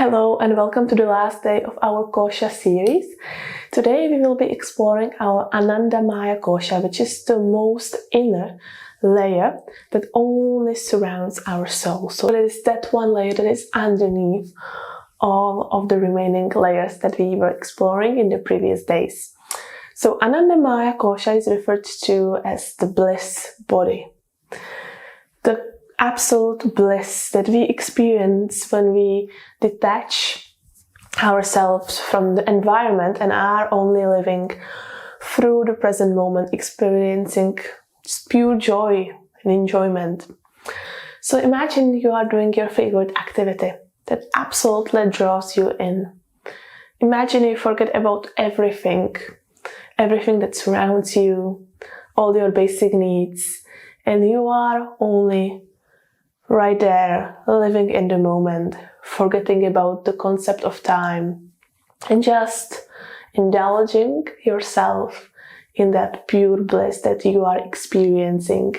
Hello and welcome to the last day of our Kosha series. Today we will be exploring our Anandamaya Kosha, which is the most inner layer that only surrounds our soul. So it is that one layer that is underneath all of the remaining layers that we were exploring in the previous days. So Anandamaya Kosha is referred to as the bliss body. The absolute bliss that we experience when we detach ourselves from the environment and are only living through the present moment, experiencing just pure joy and enjoyment. So imagine you are doing your favorite activity that absolutely draws you in. Imagine you forget about everything that surrounds you, all your basic needs, and you are only right there, living in the moment, forgetting about the concept of time, and just indulging yourself in that pure bliss that you are experiencing,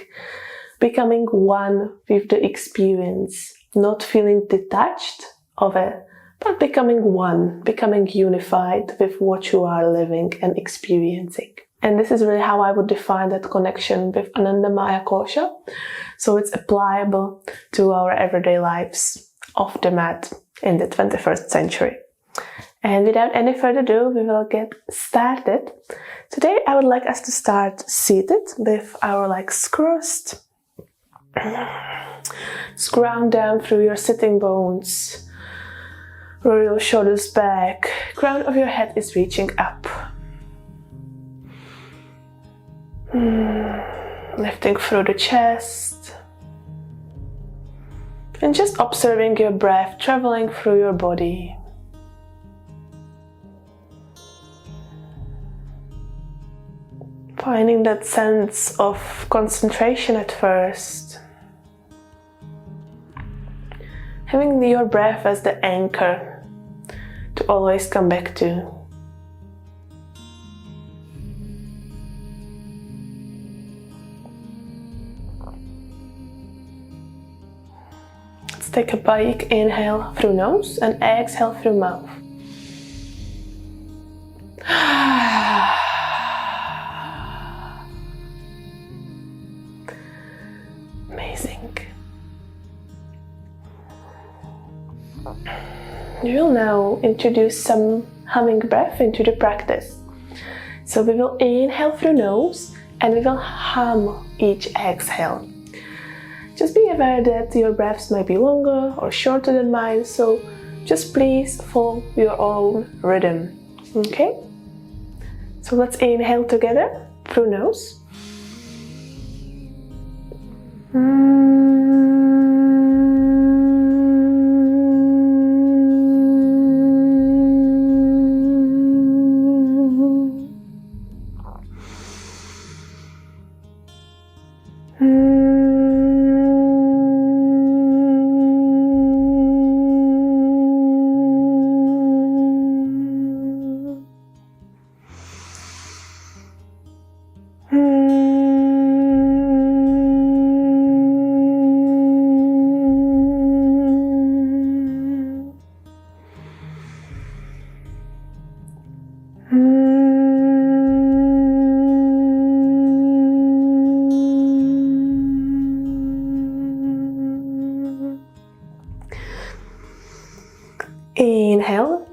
becoming one with the experience, not feeling detached of it, but becoming one, becoming unified with what you are living and experiencing. And this is really how I would define that connection with Anandamaya Kosha. So it's applicable to our everyday lives off the mat in the 21st century. And without any further ado, we will get started. Today I would like us to start seated with our legs crossed. Ground down through your sitting bones. Roll your shoulders back. Crown of your head is reaching up. Lifting through the chest. And just observing your breath traveling through your body. Finding that sense of concentration at first. Having your breath as the anchor to always come back to. Let's take a big inhale through nose and exhale through mouth. Amazing. We will now introduce some humming breath into the practice. So we will inhale through nose and we will hum each exhale. Just be aware that your breaths may be longer or shorter than mine, so just please follow your own rhythm. Okay? So let's inhale together through nose. Inhale,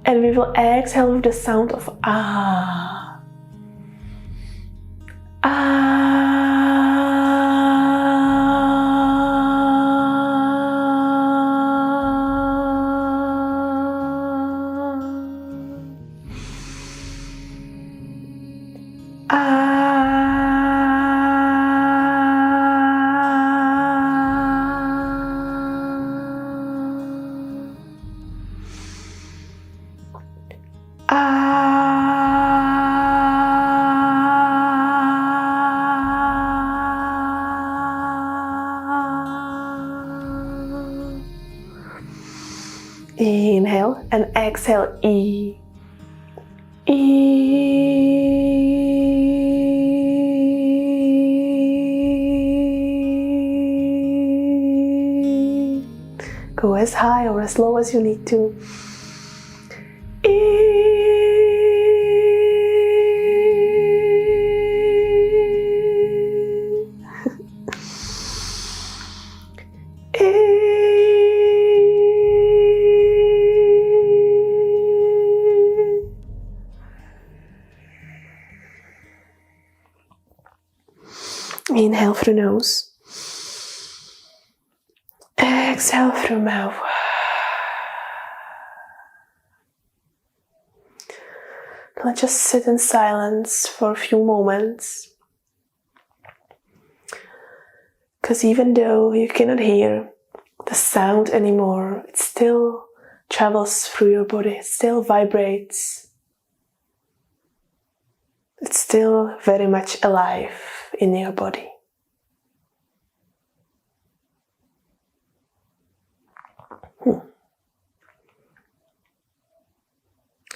and we will exhale with the sound of ah. Ah. Inhale and exhale E. Go as high or as low as you need to. Inhale through nose. Exhale through mouth. Let's just sit in silence for a few moments. Because even though you cannot hear the sound anymore, it still travels through your body, it still vibrates. It's still very much alive in your body.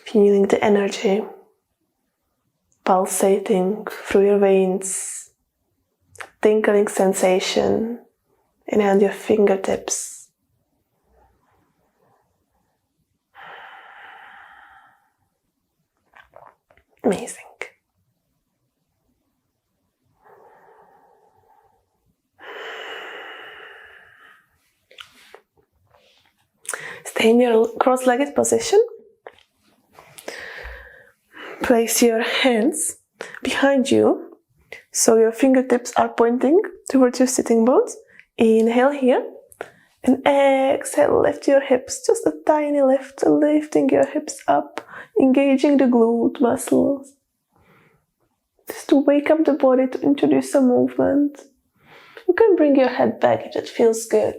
Feeling the energy pulsating through your veins, tingling sensation around your fingertips. Amazing. Stay in your cross-legged position. Place your hands behind you, so your fingertips are pointing towards your sitting bones. Inhale here, and exhale, lift your hips, just a tiny lift, lifting your hips up, engaging the glute muscles. Just to wake up the body, to introduce some movement. You can bring your head back if it feels good.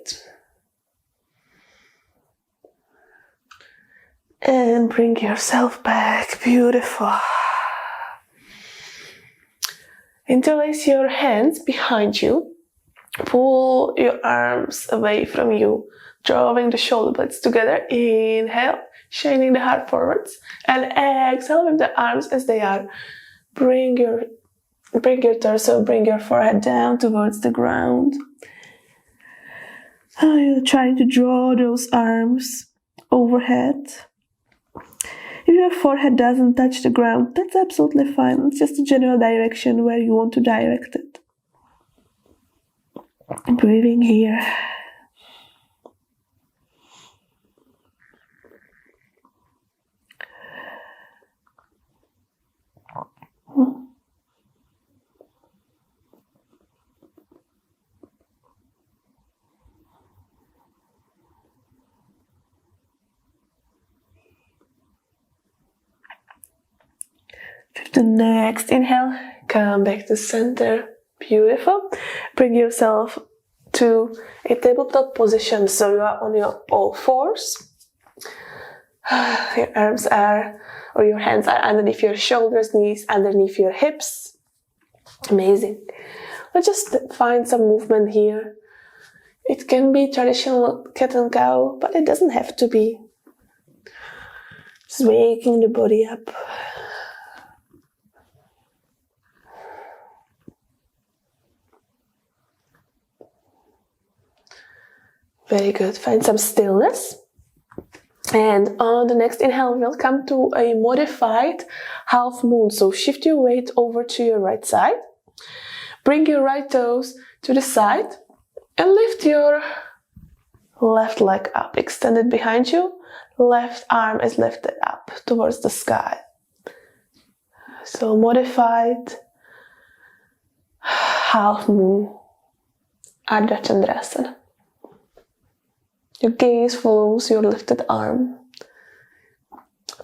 And bring yourself back. Beautiful. Interlace your hands behind you. Pull your arms away from you, drawing the shoulder blades together. Inhale, shining the heart forwards. And exhale with the arms as they are. Bring your torso, bring your forehead down towards the ground. You're trying to draw those arms overhead. If your forehead doesn't touch the ground, that's absolutely fine. It's just a general direction where you want to direct it. Breathing here. With the next inhale, come back to center. Beautiful. Bring yourself to a tabletop position, so you are on your all fours. Your arms are, or your hands are underneath your shoulders, knees underneath your hips. Amazing. Let's just find some movement here. It can be traditional cat and cow, but it doesn't have to be. Just waking the body up. Very good. Find some stillness. And on the next inhale, we'll come to a modified half moon. So shift your weight over to your right side. Bring your right toes to the side and lift your left leg up. Extend it behind you. Left arm is lifted up towards the sky. So modified half moon, Ardha Chandrasana. Your gaze follows your lifted arm.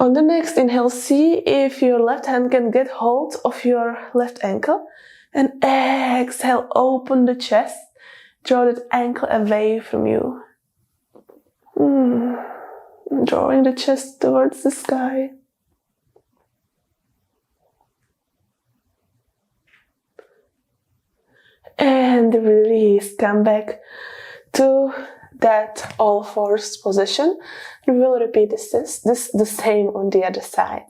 On the next inhale, see if your left hand can get hold of your left ankle. And exhale, open the chest. Draw that ankle away from you. Drawing the chest towards the sky. And release. Come back to that all fours position. We will repeat this the same on the other side.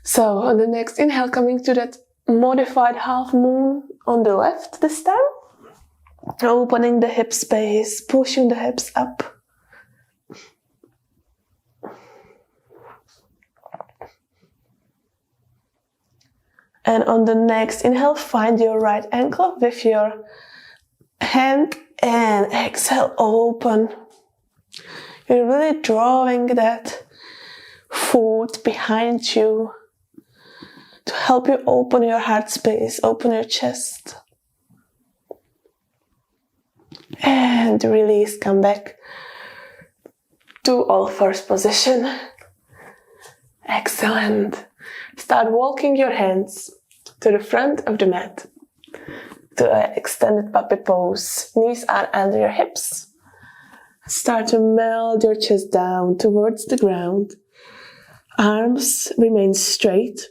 So on the next inhale, coming to that modified half moon on the left this time. Opening the hip space, pushing the hips up, And on the next inhale, find your right ankle with your hand and exhale, open. You're really drawing that foot behind you to help you open your heart space, open your chest. And release, come back to all fours position. Excellent. Start walking your hands to the front of the mat, to an extended puppy pose. Knees are under your hips. Start to melt your chest down towards the ground. Arms remain straight.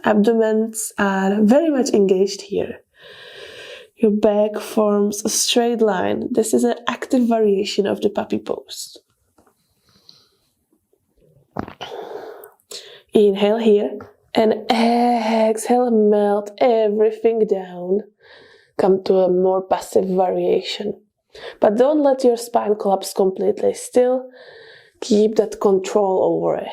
Abdomens are very much engaged here. Your back forms a straight line. This is an active variation of the puppy pose. Inhale here and exhale, melt everything down. Come to a more passive variation. But don't let your spine collapse completely. Still keep that control over it.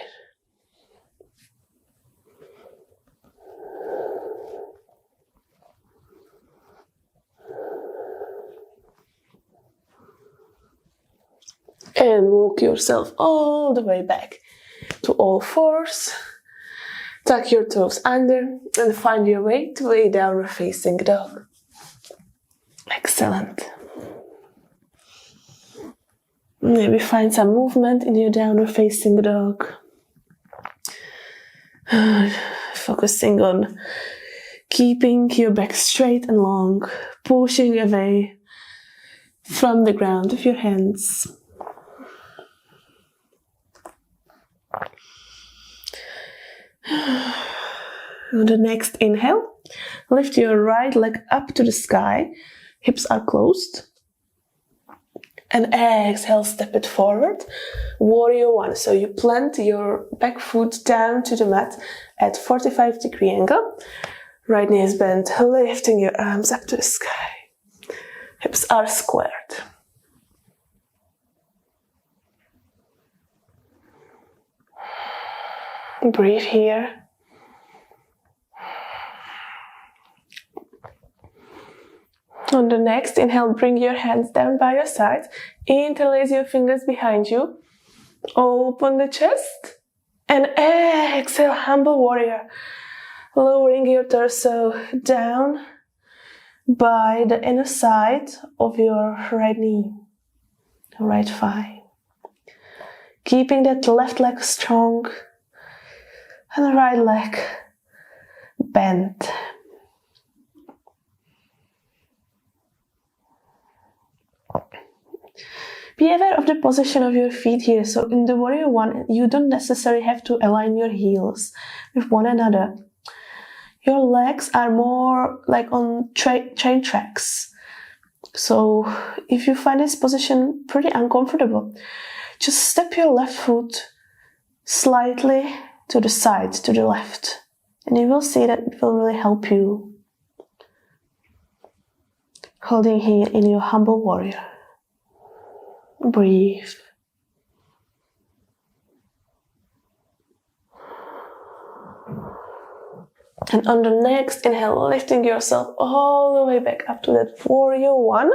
And walk yourself all the way back to all fours. Tuck your toes under and find your way to a downward facing dog. Excellent. Maybe find some movement in your downward facing dog. Focusing on keeping your back straight and long, pushing away from the ground with your hands. On the next inhale, lift your right leg up to the sky, hips are closed. And exhale, step it forward, warrior one. So you plant your back foot down to the mat at 45-degree angle. Right knee is bent, lifting your arms up to the sky. Hips are squared. Breathe here. On the next inhale, bring your hands down by your sides. Interlace your fingers behind you. Open the chest. And exhale, humble warrior. Lowering your torso down by the inner side of your right knee, right thigh. Keeping that left leg strong and the right leg bent. Be aware of the position of your feet here. So in the warrior one, you don't necessarily have to align your heels with one another. Your legs are more like on train tracks. So if you find this position pretty uncomfortable, just step your left foot slightly to the side, to the left. And you will see that it will really help you. Holding here in your humble warrior. Breathe. And on the next inhale, lifting yourself all the way back up to that warrior one.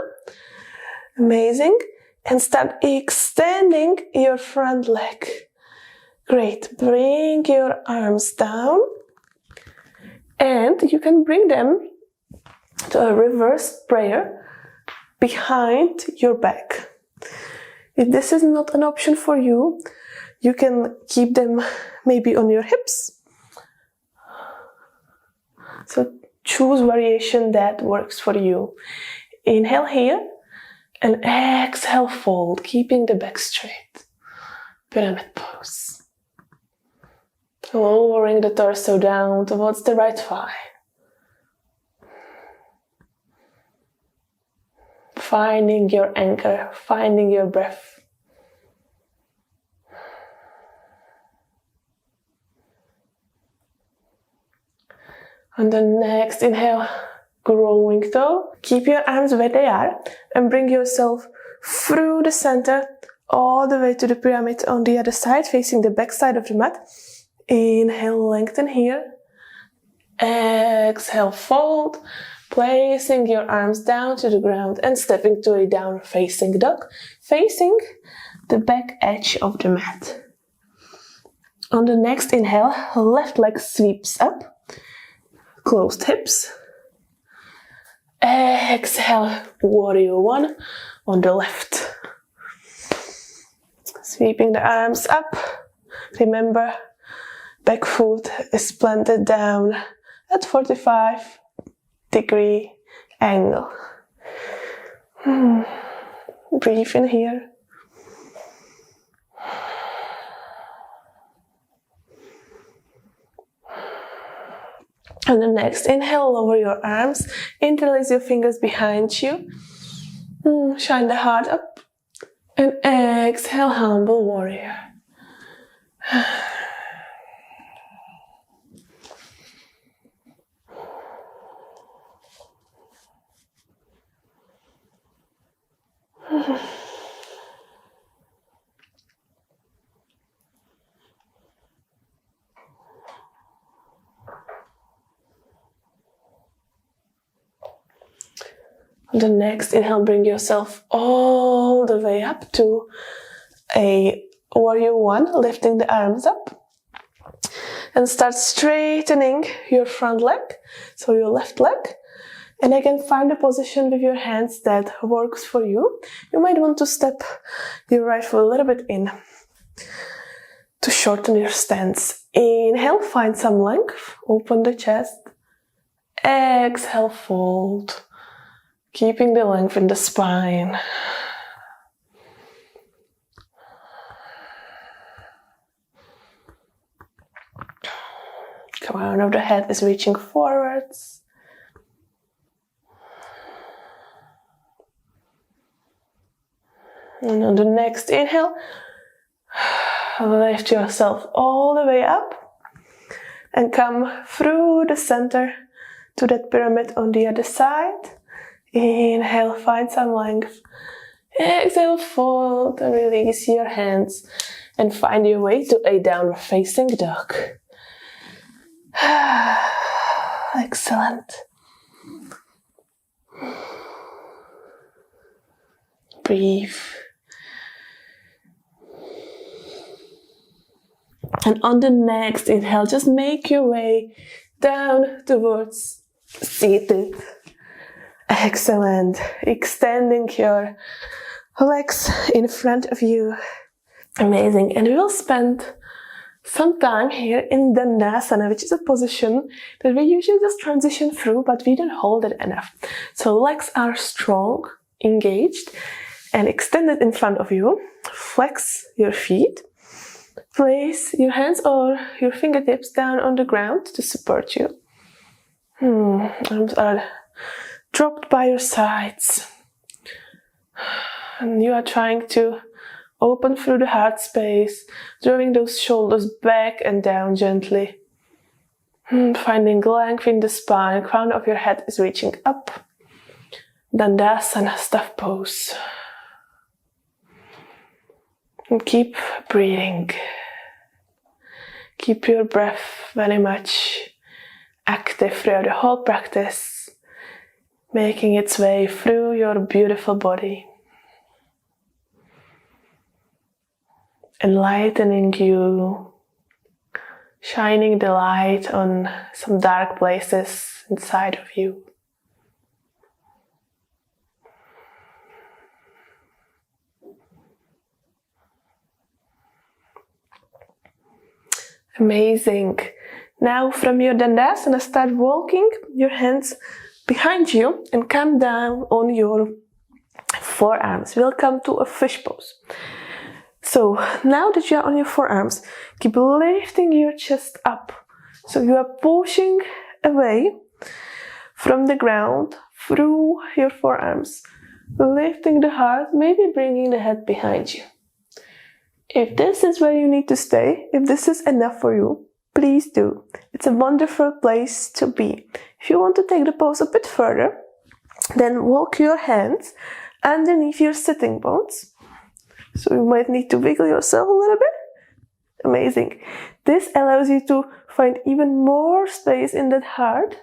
Amazing. And start extending your front leg. Great. Bring your arms down. And you can bring them to a reverse prayer behind your back. If this is not an option for you, you can keep them maybe on your hips. So choose variation that works for you. Inhale here and exhale, fold, keeping the back straight. Pyramid pose. Lowering the torso down towards the right thigh. Finding your anchor, finding your breath. On the next inhale, growing toe. Keep your arms where they are and bring yourself through the center all the way to the pyramid on the other side, facing the back side of the mat. Inhale, lengthen here. Exhale, fold. Placing your arms down to the ground and stepping to a downward facing dog, facing the back edge of the mat. On the next inhale, left leg sweeps up, closed hips. Exhale, warrior one on the left. Sweeping the arms up. Remember, back foot is planted down at 45-degree angle. Breathe in here. And the next inhale, lower your arms, interlace your fingers behind you, shine the heart up, and exhale, humble warrior. The next inhale, bring yourself all the way up to a warrior one, lifting the arms up. And start straightening your front leg, so your left leg. And again, find a position with your hands that works for you. You might want to step your right foot a little bit in to shorten your stance. Inhale, find some length, open the chest. Exhale, fold. Keeping the length in the spine. Crown of the head is reaching forwards. And on the next inhale, lift yourself all the way up and come through the center to that pyramid on the other side. Inhale, find some length. Exhale, fold and release your hands and find your way to a downward facing dog. Excellent. Breathe. And on the next inhale, just make your way down towards seated. Excellent. Extending your legs in front of you. Amazing. And we will spend some time here in Dandasana, which is a position that we usually just transition through, but we don't hold it enough. So legs are strong, engaged, and extended in front of you. Flex your feet. Place your hands or your fingertips down on the ground to support you. Arms are dropped by your sides. And you are trying to open through the heart space, drawing those shoulders back and down gently. Finding length in the spine, crown of your head is reaching up. Dandasana, staff pose. And keep breathing. Keep your breath very much active throughout the whole practice, making its way through your beautiful body. Enlightening you, shining the light on some dark places inside of you. Amazing. Now from your Dandasana, start walking your hands behind you and come down on your forearms. We'll come to a fish pose. So now that you are on your forearms, keep lifting your chest up. So you are pushing away from the ground through your forearms, lifting the heart, maybe bringing the head behind you. If this is where you need to stay, if this is enough for you, please do. It's a wonderful place to be. If you want to take the pose a bit further, then walk your hands underneath your sitting bones. So you might need to wiggle yourself a little bit. Amazing. This allows you to find even more space in that heart.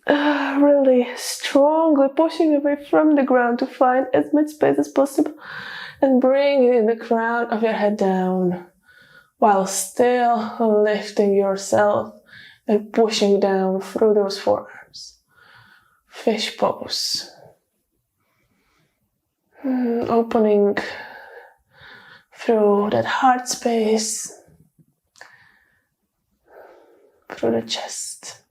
Really strongly pushing away from the ground to find as much space as possible and bringing the crown of your head down while still lifting yourself and pushing down through those forearms. Fish pose. Opening through that heart space, through the chest.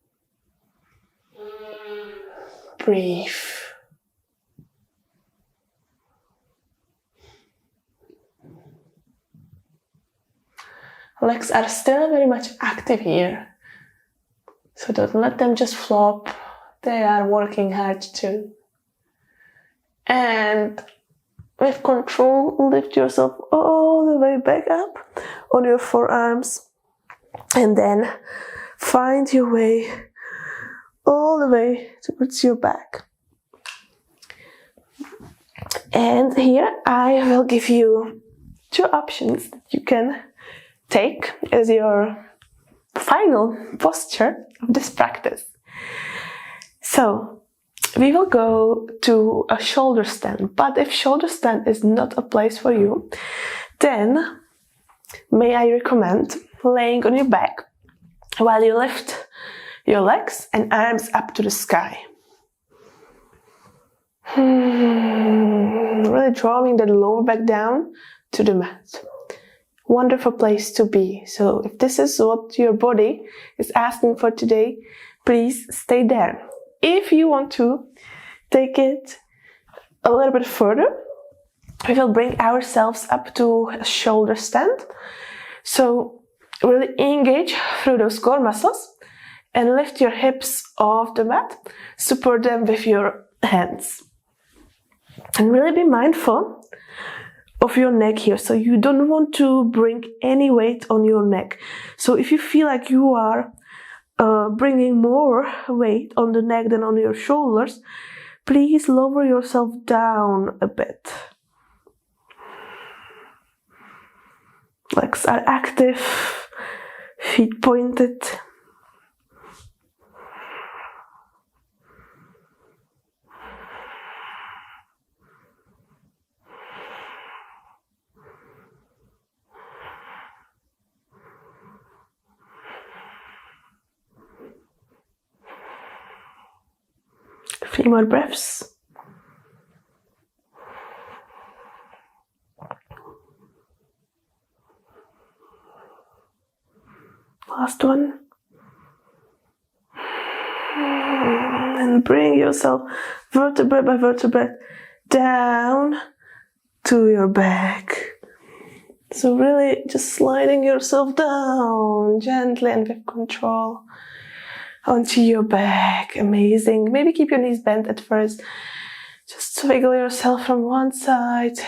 Breathe. Legs are still very much active here, so don't let them just flop. They are working hard too. And with control, lift yourself all the way back up on your forearms, and then find your way all the way towards your back. And here I will give you two options that you can take as your final posture of this practice. So we will go to a shoulder stand, but if shoulder stand is not a place for you, then may I recommend laying on your back while you lift your legs and arms up to the sky. Really drawing the lower back down to the mat. Wonderful place to be. So if this is what your body is asking for today, please stay there. If you want to take it a little bit further, we will bring ourselves up to a shoulder stand. So really engage through those core muscles and lift your hips off the mat. Support them with your hands. And really be mindful of your neck here. So you don't want to bring any weight on your neck. So if you feel like you are bringing more weight on the neck than on your shoulders, please lower yourself down a bit. Legs are active, feet pointed. Three more breaths. Last one. And bring yourself vertebra by vertebra down to your back. So really just sliding yourself down gently and with control onto your back. Amazing. Maybe keep your knees bent at first. Just wiggle yourself from one side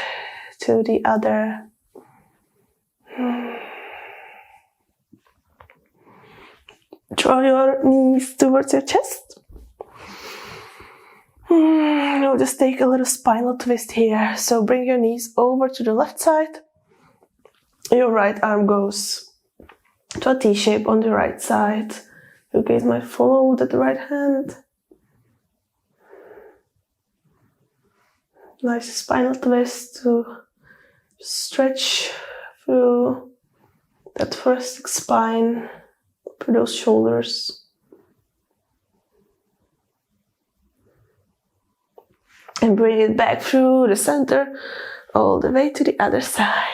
to the other. Draw your knees towards your chest. We'll just take a little spinal twist here. So bring your knees over to the left side. Your right arm goes to a T shape on the right side. Your gaze might follow the right hand. Nice spinal twist to stretch through that thoracic spine, through those shoulders. And bring it back through the center, all the way to the other side.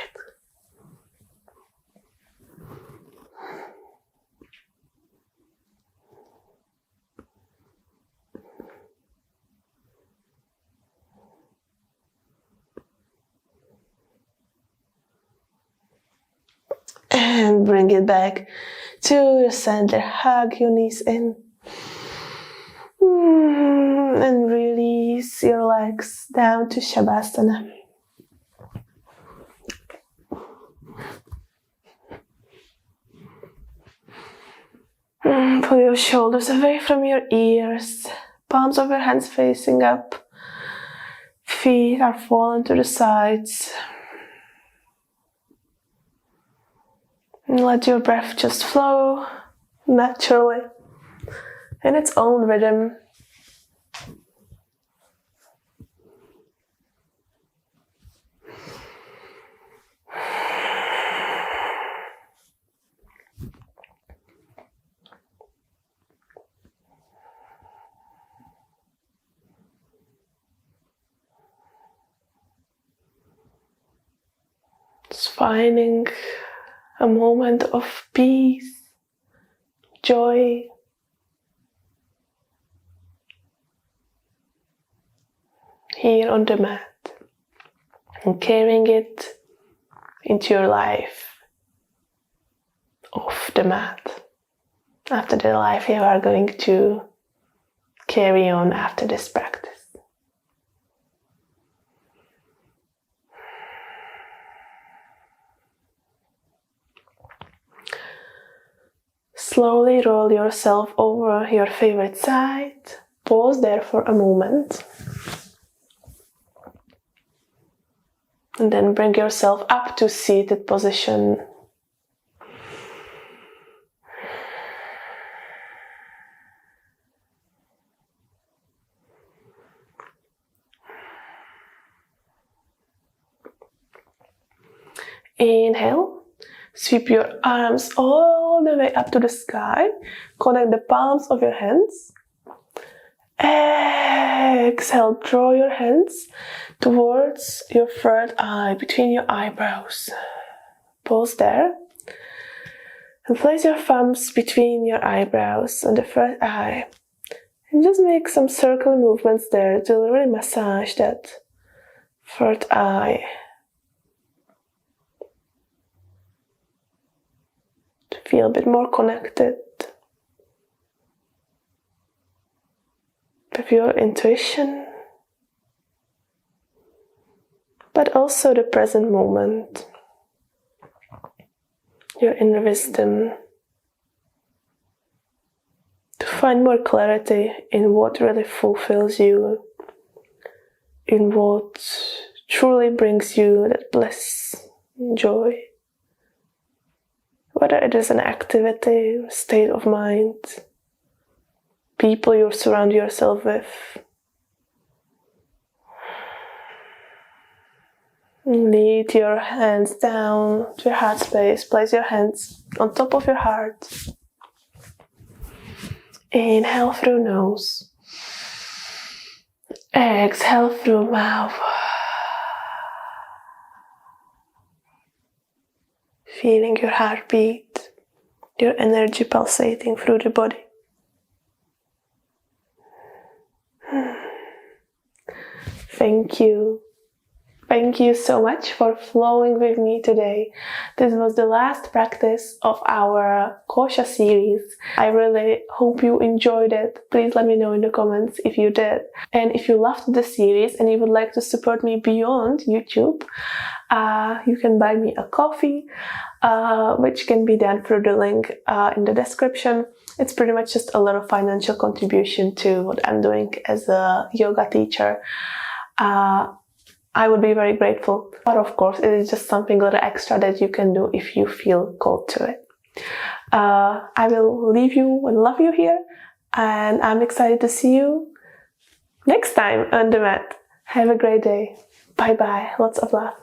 And bring it back to the center. Hug your knees in. And release your legs down to Shavasana. Pull your shoulders away from your ears. Palms of your hands facing up. Feet are fallen to the sides. And let your breath just flow naturally in its own rhythm. Just finding a moment of peace, joy, here on the mat, and carrying it into your life off the mat, after the life you are going to carry on after this practice. Slowly roll yourself over your favorite side. Pause there for a moment. And then bring yourself up to seated position. Inhale. Sweep your arms all the way up to the sky. Connect the palms of your hands. Exhale, draw your hands towards your third eye, between your eyebrows. Pause there. And place your thumbs between your eyebrows and the third eye. And just make some circle movements there to really massage that third eye. To feel a bit more connected with your intuition, but also the present moment, your inner wisdom, to find more clarity in what really fulfills you, in what truly brings you that bliss and joy. Whether it is an activity, state of mind, people you surround yourself with. Lead your hands down to your heart space. Place your hands on top of your heart. Inhale through nose. Exhale through mouth. Feeling your heartbeat, your energy pulsating through the body. Thank you. Thank you so much for flowing with me today. This was the last practice of our KOSHA series. I really hope you enjoyed it. Please let me know in the comments if you did. And if you loved the series and you would like to support me beyond YouTube, you can buy me a coffee, which can be done through the link in the description. It's pretty much just a little financial contribution to what I'm doing as a yoga teacher. I would be very grateful. But of course, it is just something a little extra that you can do if you feel called to it. I will leave you and love you here. And I'm excited to see you next time on the mat. Have a great day. Bye bye. Lots of love.